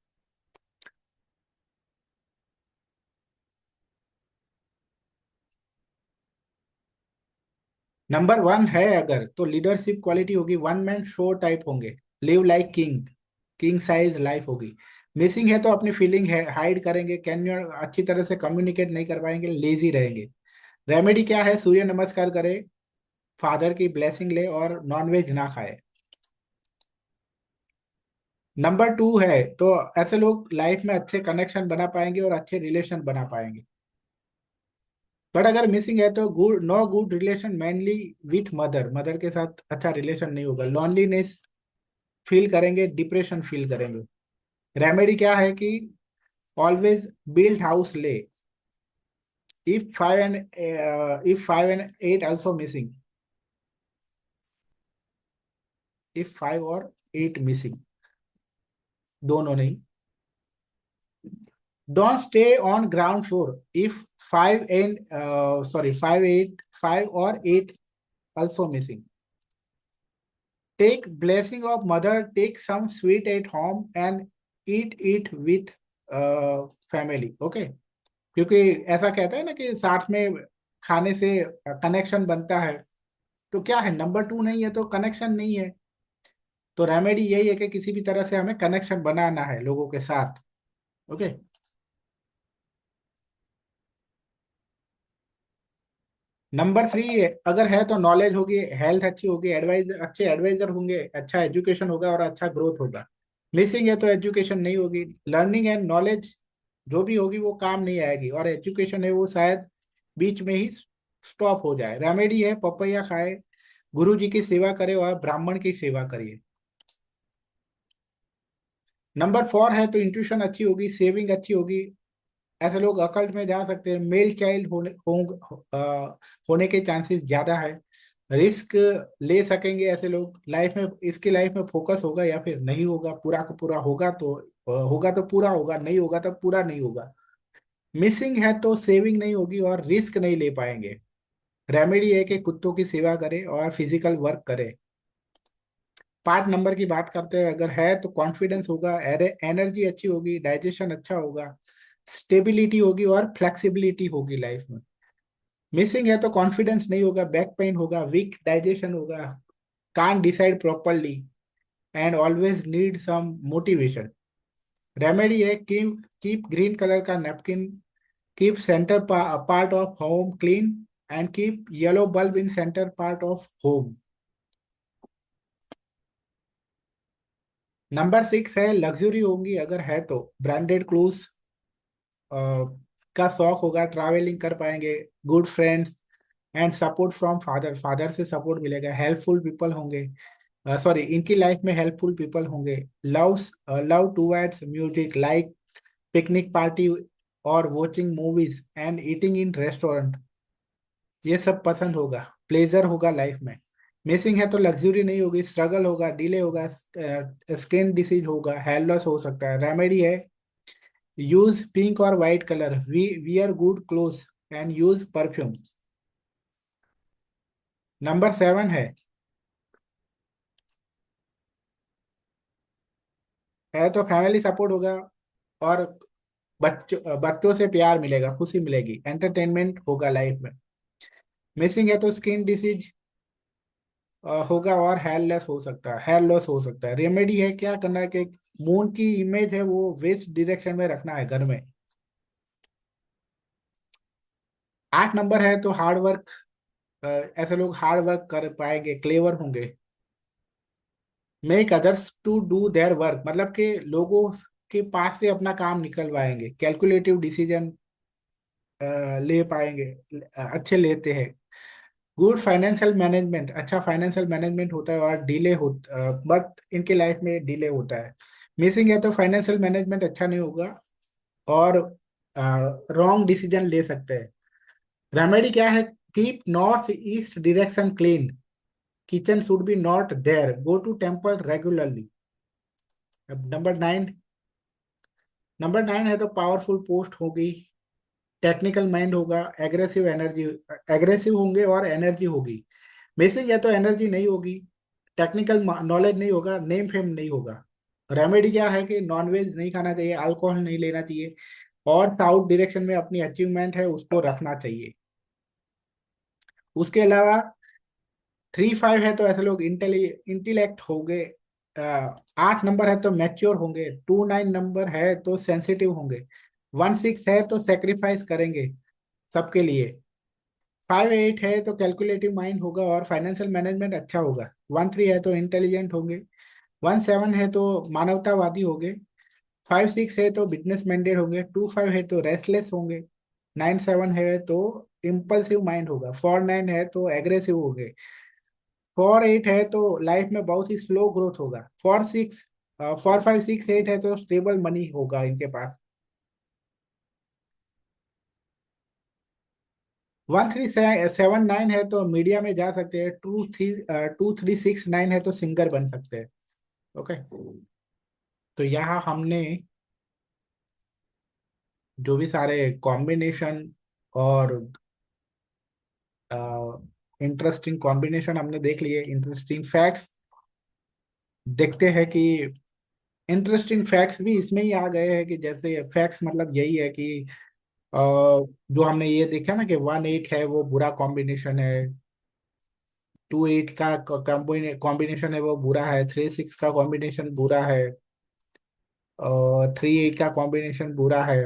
नंबर 1 है अगर, तो लीडरशिप क्वालिटी होगी, वन मैन शो टाइप होंगे, live like king, king size life होगी। मिसिंग है तो अपनी फीलिंग है हाइड करेंगे, कैन अच्छी तरह से कम्युनिकेट नहीं कर पाएंगे, लेजी रहेंगे। रेमेडी क्या है, सूर्य नमस्कार करे, फादर की ब्लेसिंग ले और नॉनवेज ना खाए। नंबर 2 है तो ऐसे लोग लाइफ में अच्छे कनेक्शन बना पाएंगे और अच्छे रिलेशन बना पाएंगे। बट अगर मिसिंग है तो good, no good relation mainly with mother, mother के साथ अच्छा रिलेशन नहीं होगा, लॉनलीनेस फील करेंगे, डिप्रेशन फील करेंगे। रेमेडी क्या है कि ऑलवेज बिल्ड हाउस ले, if 5 and 8 also missing, if 5 और 8 मिसिंग, दोनों नहीं। Don't stay on ground floor if 5 or 8 also missing. Take blessing of mother, take some sweet at home and eat it with family. Okay? क्योंकि ऐसा कहता है ना कि साथ में खाने से कनेक्शन बनता है। तो क्या है, नंबर 2 नहीं है तो कनेक्शन नहीं है। तो रेमेडी यही है कि किसी भी तरह से हमें कनेक्शन बनाना है लोगों के साथ। ओके। नंबर 3 अगर है तो नॉलेज होगी, हेल्थ अच्छी होगी, एडवाइजर अच्छे एडवाइजर होंगे, अच्छा एजुकेशन होगा और अच्छा ग्रोथ होगा। मिसिंग है तो एजुकेशन नहीं होगी, लर्निंग एंड नॉलेज जो भी होगी वो काम नहीं आएगी, और एजुकेशन है वो शायद बीच में ही स्टॉप हो जाए। रेमेडी है पपैया खाए, गुरु जी की सेवा करे और ब्राह्मण की सेवा करिए। नंबर 4 है तो इंट्यूशन अच्छी होगी, सेविंग अच्छी होगी, ऐसे लोग अकल्ट में जा सकते हैं, मेल चाइल्ड होने के चांसेस ज्यादा है, रिस्क ले सकेंगे ऐसे लोग लाइफ में, इसकी लाइफ में फोकस होगा या फिर नहीं होगा, पूरा का पूरा होगा तो पूरा होगा, नहीं होगा तो पूरा नहीं होगा। मिसिंग है तो सेविंग नहीं होगी और रिस्क नहीं ले पाएंगे। रेमेडी है कि कुत्तों की सेवा करे और फिजिकल वर्क करे। पार्ट नंबर की बात करते हैं, अगर है तो कॉन्फिडेंस होगा, एनर्जी अच्छी होगी, डाइजेशन अच्छा होगा, स्टेबिलिटी होगी और फ्लेक्सिबिलिटी होगी लाइफ में। मिसिंग है तो कॉन्फिडेंस नहीं होगा, बैक पेन होगा, वीक डाइजेशन होगा, can't decide properly and always need some motivation. Remedy है कीप कीप ग्रीन कलर का napkin, keep centre part of home clean and keep yellow bulb in centre part of home. Number 6 है luxury होंगी, अगर है तो branded cloth का शौक होगा, ट्रैवलिंग कर पाएंगे, good friends and support from father, father से सपोर्ट मिलेगा, हेल्पफुल पीपल होंगे, सॉरी इनकी लाइफ में हेल्पफुल पीपल होंगे, love love towards music like picnic party और watching movies and eating in restaurant, ये सब पसंद होगा, प्लेजर होगा लाइफ में। मिसिंग है तो लग्जरी नहीं होगी, स्ट्रगल होगा, डिले होगा, स्किन डिसीज होगा, हेयर लॉस हो सकता है। रेमेडी है यूज पिंक और white colour, wear good cloth and use perfume. Number 7 है तो फैमिली सपोर्ट होगा और बच्चों बच्चों से प्यार मिलेगा, खुशी मिलेगी, एंटरटेनमेंट होगा लाइफ में। मिसिंग है तो स्किन डिसीज होगा और हेयर लॉस हो सकता है। रेमेडी है क्या करना है कि मून की इमेज है वो वेस्ट डायरेक्शन में रखना है घर में। 8 नंबर है तो हार्ड वर्क, ऐसे लोग हार्ड वर्क कर पाएंगे, क्लेवर होंगे, make others to do their work, मतलब कि लोगों के पास से अपना काम निकलवाएंगे, कैलकुलेटिव डिसीजन ले पाएंगे, अच्छे लेते हैं। गुड फाइनेंशियल मैनेजमेंट, अच्छा फाइनेंशियल मैनेजमेंट होता है और डिले हो, बट इनके लाइफ में डिले होता है। मिसिंग है तो फाइनेंशियल मैनेजमेंट अच्छा नहीं होगा और रॉन्ग डिसीजन ले सकते हैं। रेमेडी क्या है, keep north east direction clean, kitchen should be not there, go to temple regularly. अब नंबर 9, नंबर 9 है तो पावरफुल पोस्ट होगी, टेक्निकल माइंड होगा, एग्रेसिव होंगे और एनर्जी होगी। मिसिंग है तो एनर्जी नहीं होगी, टेक्निकल नॉलेज नहीं होगा, नेम फेम नहीं होगा। रेमेडी क्या है कि नॉनवेज नहीं खाना चाहिए, अल्कोहल नहीं लेना चाहिए, और साउथ डायरेक्शन में अपनी अचीवमेंट है उसको रखना चाहिए। उसके अलावा 3 5 है तो ऐसे लोग इंटेलेक्ट हो गए। 8 नंबर है तो मैच्योर होंगे, 2 9 नंबर है तो सेंसिटिव होंगे, 1 6 है तो सेक्रीफाइस करेंगे सबके लिए, 5 8 है तो कैलकुलेटिव माइंड होगा और फाइनेंशियल मैनेजमेंट अच्छा होगा, 1 3 है तो इंटेलिजेंट होंगे, 1 7 है तो मानवतावादी होंगे, 5 6 है तो बिजनेस माइंडेड होंगे, 2 5 है तो रेस्टलेस होंगे, 9 7 है तो इम्पल्सिव माइंड होगा, 4 9 है तो एग्रेसिव होंगे, 4 8 है तो लाइफ में बहुत ही स्लो ग्रोथ होगा, 4 5 6 8 है तो स्टेबल मनी होगा इनके पास, 1 3 7 9 है तो मीडिया में जा सकते हैं, 2 3 है तो सिंगर बन सकते हैं। ओके, तो यहाँ हमने जो भी सारे कॉम्बिनेशन और इंटरेस्टिंग कॉम्बिनेशन हमने देख लिए, इंटरेस्टिंग फैक्ट्स देखते हैं कि इंटरेस्टिंग फैक्ट्स भी इसमें ही आ गए हैं कि जैसे फैक्ट्स मतलब यही है कि जो हमने ये देखा ना कि 1 8 है वो बुरा कॉम्बिनेशन है, 2 8 का कॉम्बिनेशन है वो बुरा है, 3 6 का कॉम्बिनेशन बुरा है, और 3 8 का कॉम्बिनेशन बुरा है।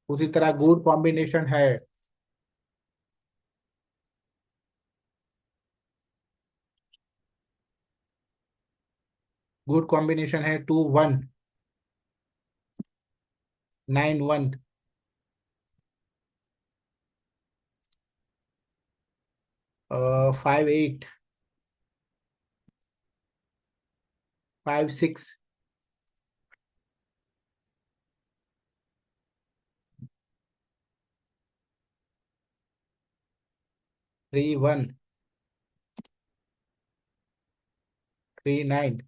उसी तरह गुड कॉम्बिनेशन है, गुड कॉम्बिनेशन है 2 1 9 1, 5 8, 5 6, 3 1, 3 9।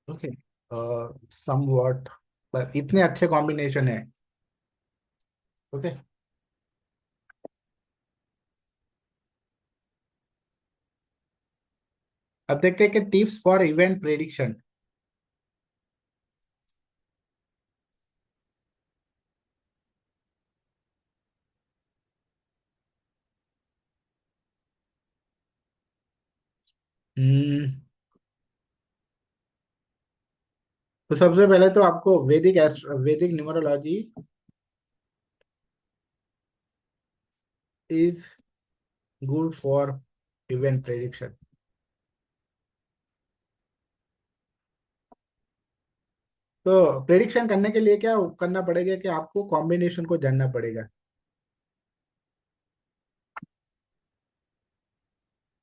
ओके, सम वॉट, पर इतने अच्छे कॉम्बिनेशन है। ओके, अब देखते हैं कि टिप्स फॉर इवेंट प्रेडिक्शन। हम्म तो सबसे पहले तो आपको वैदिक numerology is good for event prediction. तो प्रेडिक्शन करने के लिए क्या करना पड़ेगा कि आपको कॉम्बिनेशन को जानना पड़ेगा,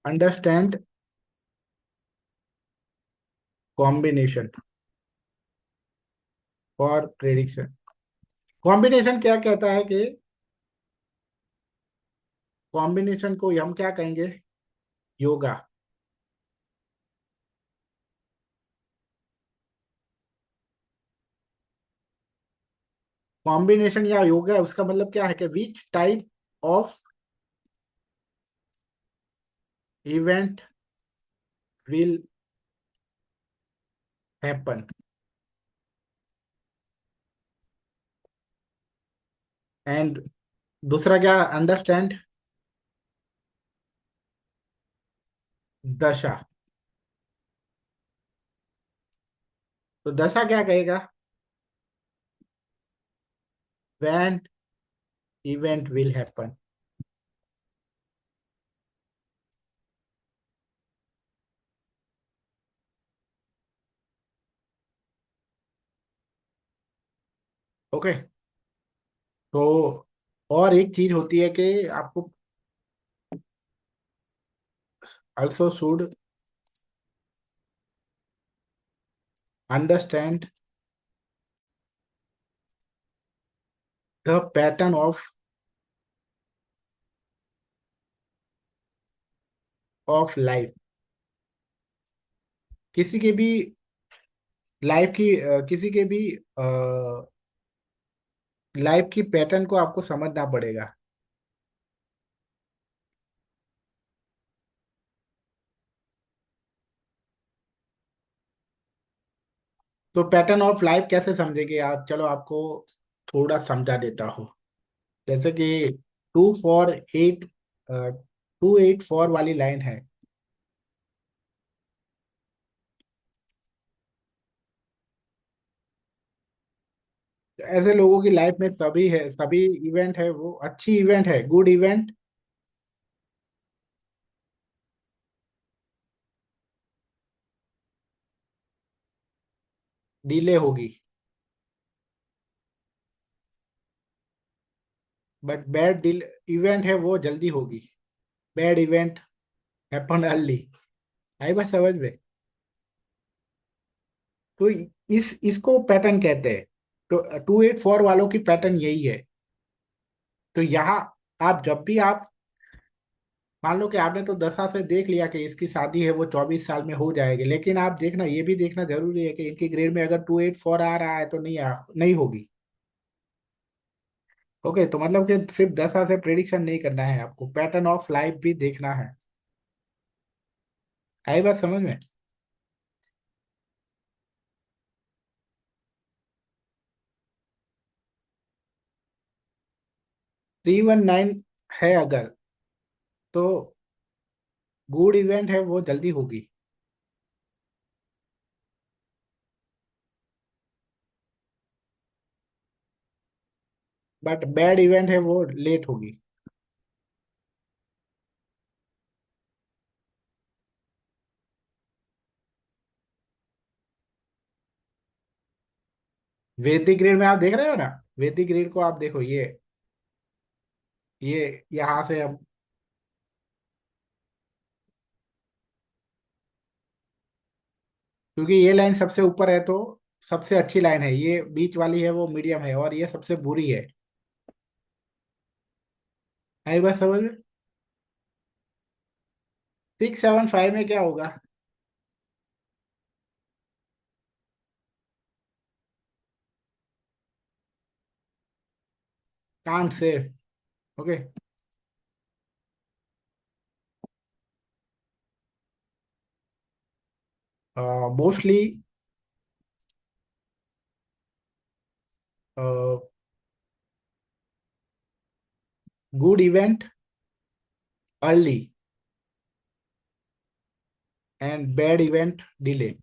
understand combination for prediction. Combination क्या कहता है कि कॉम्बिनेशन को हम क्या कहेंगे, योगा। कॉम्बिनेशन या योगा उसका मतलब क्या है कि which type of event will happen, and दूसरा क्या, अंडरस्टैंड दशा। तो दशा क्या कहेगा, when event will happen. Okay, तो और एक चीज होती है कि आपको also should understand the pattern of life। किसी के भी लाइफ की किसी के भी लाइफ की पैटर्न को आपको समझना पड़ेगा। तो पैटर्न ऑफ लाइफ कैसे समझेंगे आप, चलो आपको थोड़ा समझा देता हूँ। जैसे कि 2 4 8, 2 8 4 वाली लाइन है। तो ऐसे लोगों की लाइफ में सभी है, सभी इवेंट है वो अच्छी इवेंट है, गुड इवेंट डिले होगी, बट बैड इवेंट है वो जल्दी होगी। Bad event happen early. आई बात समझ में? तो इस इसको पैटर्न कहते हैं। तो 2 8 4 वालों की पैटर्न यही है। तो यहाँ आप जब भी आप मान लो कि आपने तो दशा से देख लिया कि इसकी शादी है वो 24 साल में हो जाएगी, लेकिन आप देखना, ये भी देखना जरूरी है कि इनकी ग्रेड में अगर 2 8 4 आ रहा है तो नहीं होगी। ओके, तो मतलब कि सिर्फ दशा से प्रेडिक्शन नहीं करना है, आपको पैटर्न ऑफ लाइफ भी देखना है। आई बात समझ में? 319 है अगर, तो गुड इवेंट है वो जल्दी होगी, बट बैड इवेंट है वो लेट होगी। वैदिक ग्रेड में आप देख रहे हो ना, वैदिक ग्रेड को आप देखो, ये यहाँ से अब, क्योंकि ये लाइन सबसे ऊपर है तो सबसे अच्छी लाइन है, ये बीच वाली है वो मीडियम है, और ये सबसे बुरी है। आई बात समझ में? 6 7 5 में क्या होगा? Can't say. Okay. Mostly good event early and bad event delay.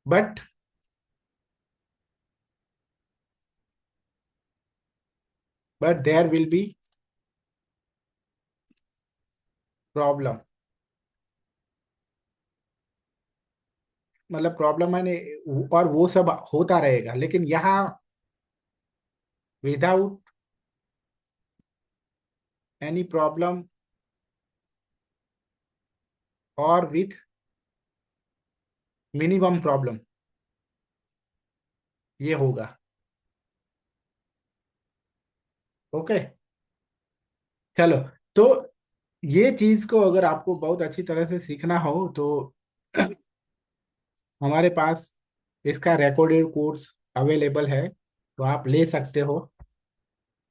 But there will be problem. मतलब प्रॉब्लम मैंने, और वो सब होता रहेगा, लेकिन यहाँ विदाउट एनी प्रॉब्लम और विथ मिनिमम प्रॉब्लम ये होगा। ओके। चलो, तो ये चीज को अगर आपको बहुत अच्छी तरह से सीखना हो तो हमारे पास इसका रिकॉर्डेड कोर्स अवेलेबल है, तो आप ले सकते हो।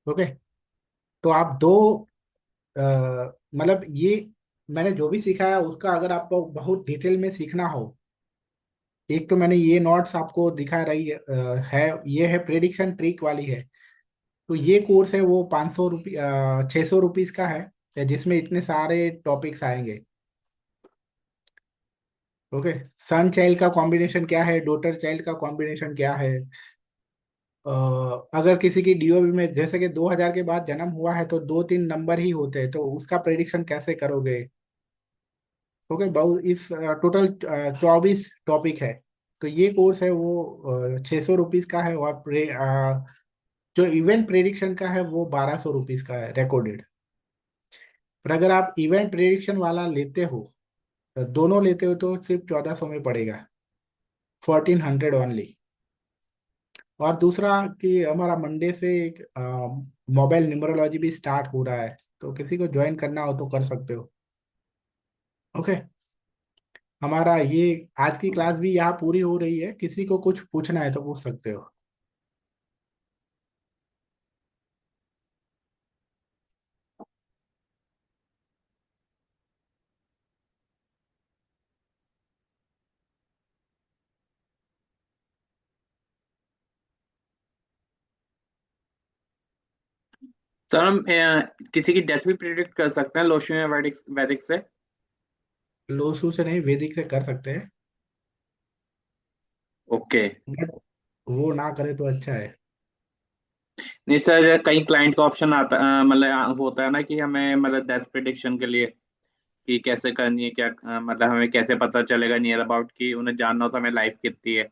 ओके। तो आप दो मतलब ये मैंने जो भी सिखाया उसका अगर आपको बहुत डिटेल में सीखना हो, एक तो मैंने ये नोट्स आपको दिखा रही है, ये है प्रेडिक्शन ट्रिक वाली है। तो ये कोर्स है वो 500 रुपये 600 रुपीज का है, जिसमें इतने सारे टॉपिक्स आएंगे। ओके। सन चाइल्ड का कॉम्बिनेशन क्या है, डॉटर चाइल्ड का कॉम्बिनेशन क्या है, अ, अगर किसी की डीओबी में जैसे कि 2000 के बाद जन्म हुआ है तो 2 3 नंबर ही होते हैं, तो उसका प्रेडिक्शन कैसे करोगे। ओके, बहुत इस टोटल 24 टॉपिक है। तो ये कोर्स है वो 600 रुपीज का है, और जो इवेंट प्रेडिक्शन का है वो 1200 रुपीज का है रिकॉर्डेड। पर अगर आप इवेंट प्रेडिक्शन वाला लेते हो, दोनों लेते हो, तो सिर्फ 1400 में पड़ेगा, 1400 ओनली। और दूसरा कि हमारा मंडे से एक मोबाइल न्यूमरोलॉजी भी स्टार्ट हो रहा है, तो किसी को ज्वाइन करना हो तो कर सकते हो। ओके, हमारा ये आज की क्लास भी यहाँ पूरी हो रही है। किसी को कुछ पूछना है तो पूछ सकते हो। सर हम किसी की डेथ भी प्रिडिक्ट कर सकते हैं लोशो या वैदिक वैदिक से? लोसू से नहीं, वैदिक से कर सकते हैं। ओके। बट वो ना करे तो अच्छा है। नहीं सर, कई क्लाइंट का ऑप्शन आता मतलब होता है ना कि हमें मतलब डेथ प्रिडिक्शन के लिए कि कैसे करनी है क्या, मतलब हमें कैसे पता चलेगा नियर अबाउट कि उन्हें जानना होता है हमें लाइफ कितनी है,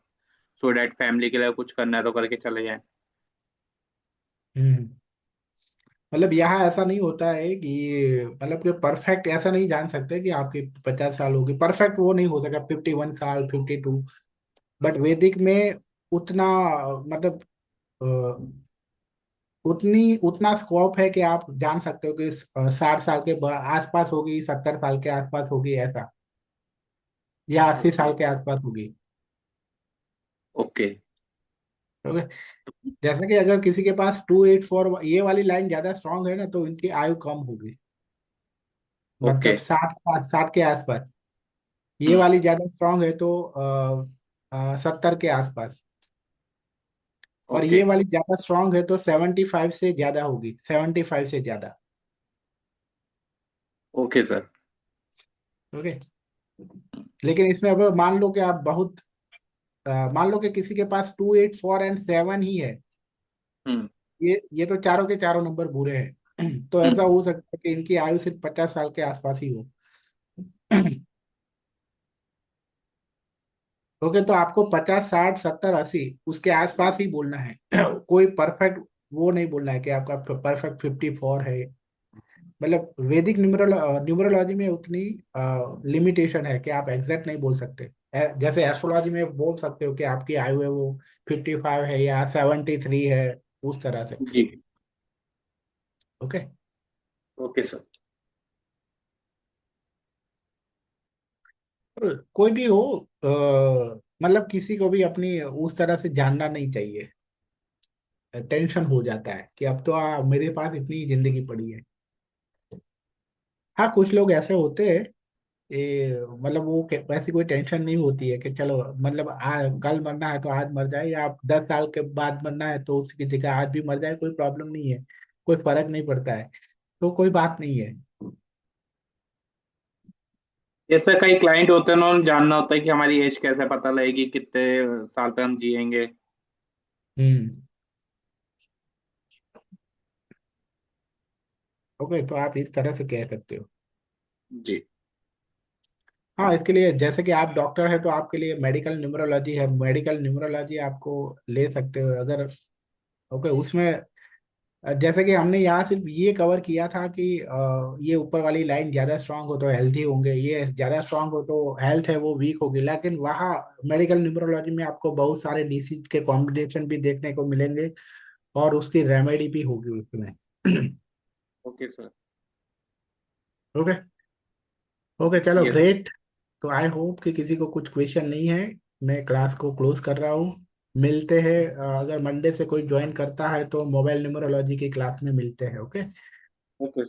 सो डैट फैमिली के लिए कुछ करना है तो करके चले जाएं। हम्म। मतलब यहाँ ऐसा नहीं होता है कि मतलब कि परफेक्ट ऐसा नहीं जान सकते कि आपकी 50 साल होगी, परफेक्ट वो नहीं हो सका 51 साल, 52। बट वैदिक में उतना मतलब उतना स्कोप है कि आप जान सकते हो कि 60 साल के आसपास होगी, 70 साल के आसपास होगी ऐसा, या 80 साल ओके। के आसपास होगी। ओके। ओके। जैसे कि अगर किसी के पास 284 ये वाली लाइन ज्यादा स्ट्रांग है ना, तो इनकी आयु कम होगी, ओके। मतलब 60 60 के आसपास। ये हम्म। वाली ज्यादा स्ट्रांग है तो 70 के आसपास। और ओके। ये वाली ज्यादा स्ट्रांग है तो 75 से ज्यादा होगी, 75 से ज्यादा। Okay sir. ओके। लेकिन इसमें अब मान लो कि आप बहुत मान लो कि किसी के पास 284 एंड 7 ही है। हम्म। ये तो चारों के चारों नंबर बुरे हैं। तो ऐसा हम्म। हो सकता है कि इनकी आयु सिर्फ 50 साल के आसपास ही हो। ओके, तो आपको 50 60 70 80 उसके आसपास ही बोलना है। कोई परफेक्ट वो नहीं बोलना है कि आपका परफेक्ट 54 है। मतलब वैदिक न्यूमरोलॉजी में उतनी लिमिटेशन है कि आप एग्जैक्ट नहीं बोल सकते। जैसे एस्ट्रोलॉजी में बोल सकते हो कि आपकी आयु है वो 55 है या 73 है, उस तरह से। जी। ओके। Okay sir. कोई भी हो, मतलब किसी को भी अपनी उस तरह से जानना नहीं चाहिए। टेंशन हो जाता है कि अब तो मेरे पास इतनी जिंदगी पड़ी है। हाँ, कुछ लोग ऐसे होते हैं, मतलब वो वैसी कोई टेंशन नहीं होती है कि चलो मतलब कल मरना है तो आज मर जाए, या आप 10 साल के बाद मरना है तो उसकी जगह आज भी मर जाए, कोई प्रॉब्लम नहीं है, कोई फर्क नहीं पड़ता है, तो कोई बात नहीं है। जैसे कई क्लाइंट होते हैं ना, उन्हें जानना होता है कि हमारी एज कैसे पता लगेगी, कितने साल तक हम जिएंगे। हम्म। ओके, तो आप इस तरह से कह सकते हो। जी। हाँ, इसके लिए जैसे कि आप डॉक्टर है तो आपके लिए मेडिकल न्यूमरोलॉजी है, मेडिकल न्यूमरोलॉजी आपको ले सकते हो अगर। ओके, उसमें जैसे कि हमने यहाँ सिर्फ ये कवर किया था कि ये ऊपर वाली लाइन ज्यादा स्ट्रांग हो तो हेल्थी होंगे, ये ज्यादा स्ट्रांग हो तो हेल्थ है वो वीक होगी। लेकिन वहाँ मेडिकल न्यूमरोलॉजी में आपको बहुत सारे डिसीज के कॉम्बिनेशन भी देखने को मिलेंगे, और उसकी रेमेडी भी होगी उसमें। Okay sir. ओके। ओके, चलो यस। ग्रेट। तो आई होप कि किसी को कुछ क्वेश्चन नहीं है। मैं क्लास को क्लोज कर रहा हूँ। मिलते हैं, अगर मंडे से कोई ज्वाइन करता है तो मोबाइल न्यूमरोलॉजी की क्लास में मिलते हैं। ओके। ओके।